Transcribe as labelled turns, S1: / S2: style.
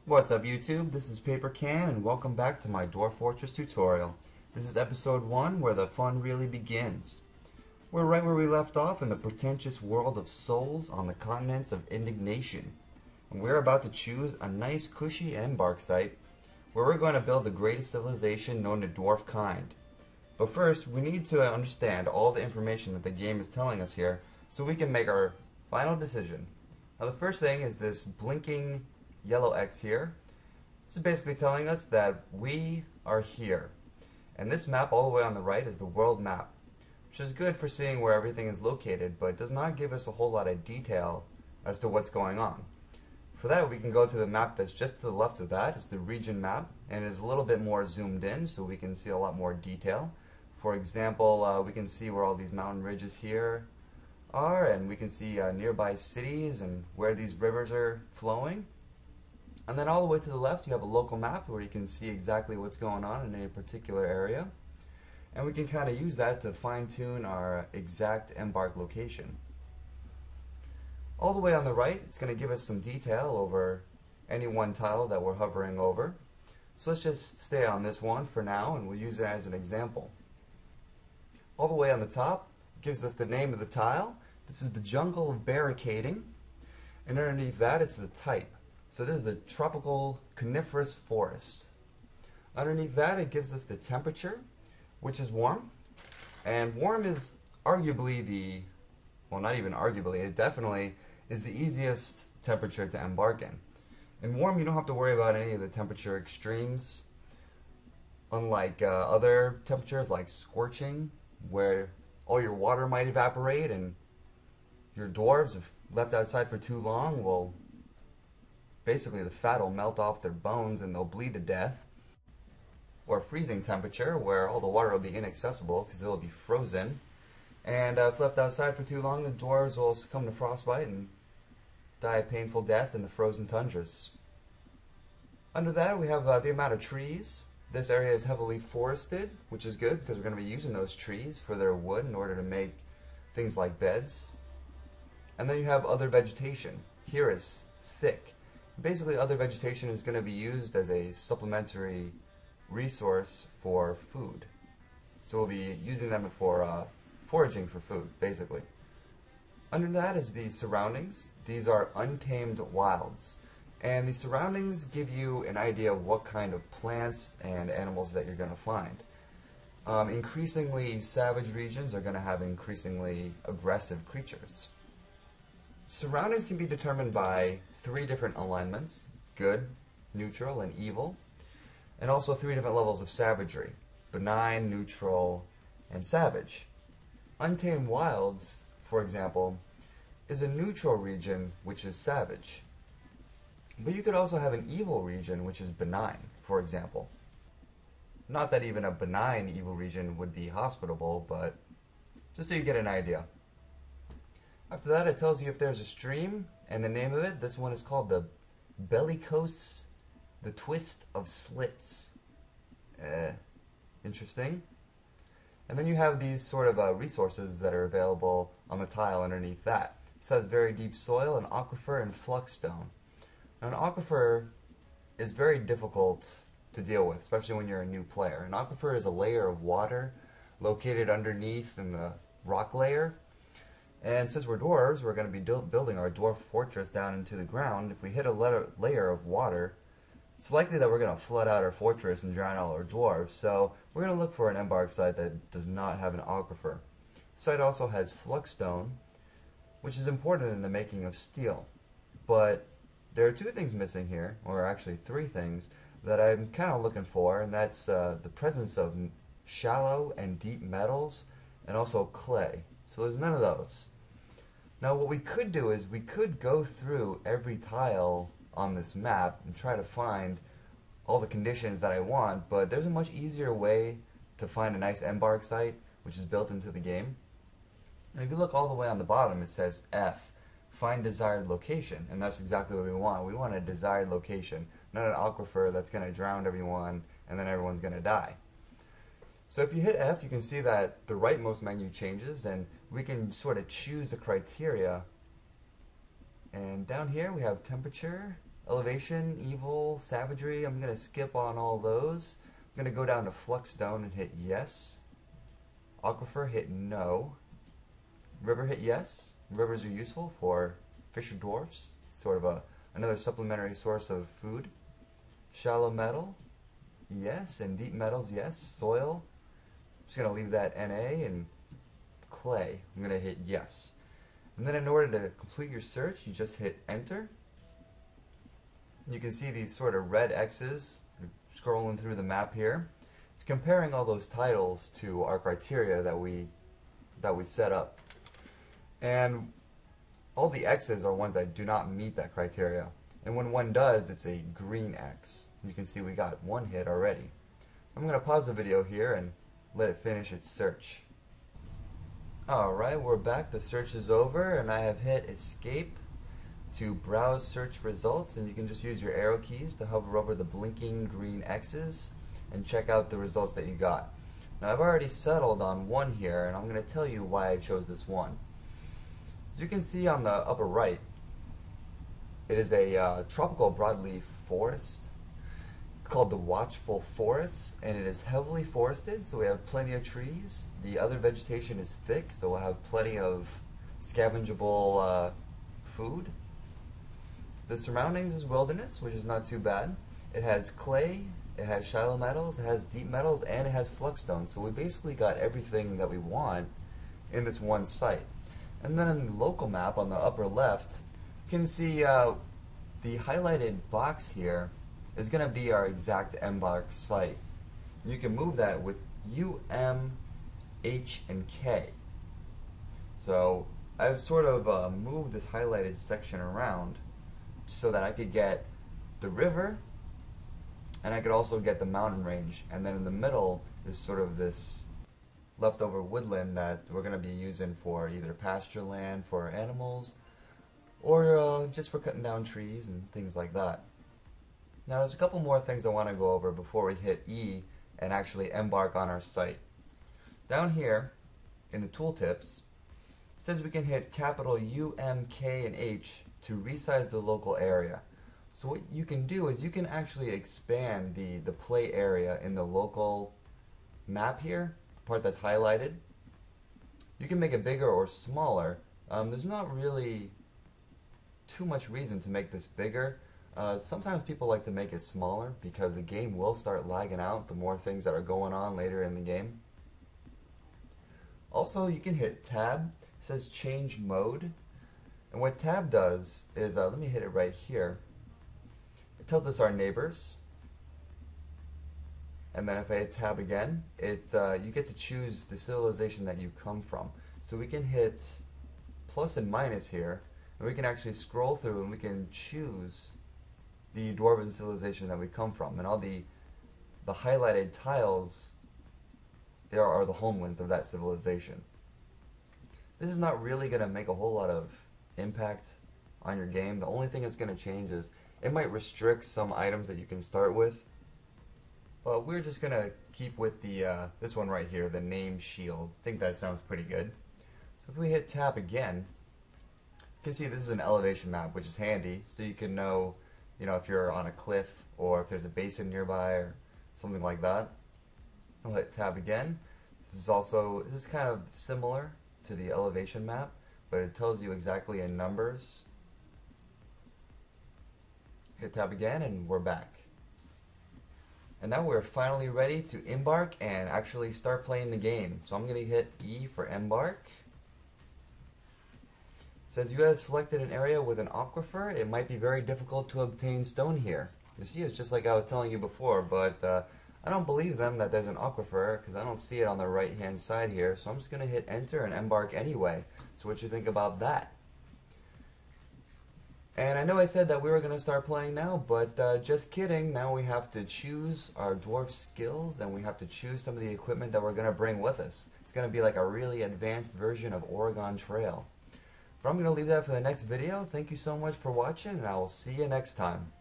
S1: What's up YouTube? This is Paper Can and welcome back to my Dwarf Fortress tutorial. This is episode 1 where the fun really begins. We're right where we left off in the pretentious world of souls on the continents of indignation. And we're about to choose a nice cushy embark site where we're going to build the greatest civilization known to dwarf kind. But first we need to understand all the information that the game is telling us here so we can make our final decision. Now the first thing is this blinking yellow X here. This is basically telling us that we are here. And this map all the way on the right is the world map, which is good for seeing where everything is located, but does not give us a whole lot of detail as to what's going on. For that, we can go to the map that's just to the left of that. It's the region map, and it is a little bit more zoomed in, so we can see a lot more detail. For example, we can see where all these mountain ridges here are, and we can see nearby cities and where these rivers are flowing. And then all the way to the left you have a local map where you can see exactly what's going on in a particular area. And we can kind of use that to fine-tune our exact embark location. All the way on the right, it's going to give us some detail over any one tile that we're hovering over. So let's just stay on this one for now and we'll use it as an example. All the way on the top gives us the name of the tile. This is the jungle of barricading. And underneath that it's the type. So this is the tropical coniferous forest. Underneath that it gives us the temperature, which is warm. And warm is arguably well, not even arguably, it definitely is the easiest temperature to embark in. In warm you don't have to worry about any of the temperature extremes, unlike other temperatures like scorching, where all your water might evaporate and your dwarves, if left outside for too long, will basically the fat will melt off their bones and they'll bleed to death. Or freezing temperature, where all the water will be inaccessible because it'll be frozen. And if left outside for too long, the dwarves will succumb to frostbite and die a painful death in the frozen tundras. Under that we have the amount of trees. This area is heavily forested, which is good because we're going to be using those trees for their wood in order to make things like beds. And then you have other vegetation. Here is thick. Basically, other vegetation is going to be used as a supplementary resource for food. So we'll be using them for foraging for food, basically. Under that is the surroundings. These are untamed wilds. And the surroundings give you an idea of what kind of plants and animals that you're going to find. Increasingly savage regions are going to have increasingly aggressive creatures. Surroundings can be determined by 3 different alignments: good, neutral, and evil. And also 3 different levels of savagery: benign, neutral, and savage. Untamed wilds, for example, is a neutral region which is savage. But you could also have an evil region which is benign, for example. Not that even a benign evil region would be hospitable, but just so you get an idea. After that it tells you if there's a stream and the name of it. This one is called the Bellicose, the Twist of Slits. Interesting. And then you have these sort of resources that are available on the tile underneath that. It says very deep soil, an aquifer, and flux stone. Now an aquifer is very difficult to deal with, especially when you're a new player. An aquifer is a layer of water located underneath in the rock layer. And since we're dwarves, we're going to be building our dwarf fortress down into the ground. If we hit a layer of water, it's likely that we're going to flood out our fortress and drown all our dwarves. So we're going to look for an embark site that does not have an aquifer. The site also has flux stone, which is important in the making of steel. But there are 2 things missing here, or actually 3 things, that I'm kind of looking for, and that's the presence of shallow and deep metals, and also clay. So there's none of those. Now what we could do is we could go through every tile on this map and try to find all the conditions that I want, but there's a much easier way to find a nice embark site which is built into the game. And if you look all the way on the bottom, it says F, find desired location, and that's exactly what we want. We want a desired location, not an aquifer that's going to drown everyone and then everyone's going to die. So if you hit F, you can see that the rightmost menu changes, and we can sort of choose the criteria. And down here we have temperature, Elevation, evil, savagery, I'm going to skip on all those. I'm going to go down to Fluxstone and hit yes. Aquifer, hit no. River, hit yes. Rivers are useful for fisher dwarfs. Sort of another supplementary source of food. Shallow metal, yes. And deep metals, yes. Soil, I'm just going to leave that NA. And clay, I'm going to hit yes. And then in order to complete your search, you just hit enter. You can see these sort of red X's scrolling through the map here. It's comparing all those titles to our criteria that we set up. And all the X's are ones that do not meet that criteria. And when one does, it's a green X. You can see we got one hit already. I'm going to pause the video here and let it finish its search. Alright, we're back. The search is over and I have hit escape to browse search results, and you can just use your arrow keys to hover over the blinking green X's and check out the results that you got. Now I've already settled on one here, and I'm going to tell you why I chose this one. As you can see on the upper right, it is a tropical broadleaf forest. It's called the Watchful Forest, and it is heavily forested, so we have plenty of trees. The other vegetation is thick, so we'll have plenty of scavengeable food. The surroundings is wilderness, which is not too bad. It has clay, it has shallow metals, it has deep metals, and it has fluxstone. So we basically got everything that we want in this one site. And then in the local map on the upper left, you can see the highlighted box here is going to be our exact embark site. You can move that with U, M, H, and K. So I've sort of moved this highlighted section around so that I could get the river and I could also get the mountain range, and then in the middle is sort of this leftover woodland that we're going to be using for either pasture land for animals or just for cutting down trees and things like that. Now there's a couple more things I want to go over before we hit E and actually embark on our site. Down here in the tooltips, it says we can hit capital U, M, K, and H to resize the local area. So what you can do is you can actually expand the play area in the local map here, the part that's highlighted. You can make it bigger or smaller. There's not really too much reason to make this bigger. Sometimes people like to make it smaller because the game will start lagging out the more things that are going on later in the game. Also, you can hit tab. It says change mode. And what tab does is, let me hit it right here. It tells us our neighbors. And then if I hit tab again, you get to choose the civilization that you come from. So we can hit plus and minus here, and we can actually scroll through and we can choose the dwarven civilization that we come from. And all the highlighted tiles there are the homelands of that civilization. This is not really going to make a whole lot of impact on your game. The only thing that's going to change is it might restrict some items that you can start with, but we're just going to keep with the this one right here, the name shield. I think that sounds pretty good. So if we hit tab again, you can see this is an elevation map, which is handy, so you can know, if you're on a cliff or if there's a basin nearby or something like that. I'll hit tab again. This is kind of similar to the elevation map, but it tells you exactly in numbers. Hit tab again and we're back. And now we're finally ready to embark and actually start playing the game. So I'm going to hit E for embark. It says you have selected an area with an aquifer. It might be very difficult to obtain stone here. You see, it's just like I was telling you before, but I don't believe them that there's an aquifer because I don't see it on the right hand side here. So I'm just going to hit enter and embark anyway. So what you think about that? And I know I said that we were going to start playing now, but just kidding. Now we have to choose our dwarf skills and we have to choose some of the equipment that we're going to bring with us. It's going to be like a really advanced version of Oregon Trail. But I'm going to leave that for the next video. Thank you so much for watching, and I will see you next time.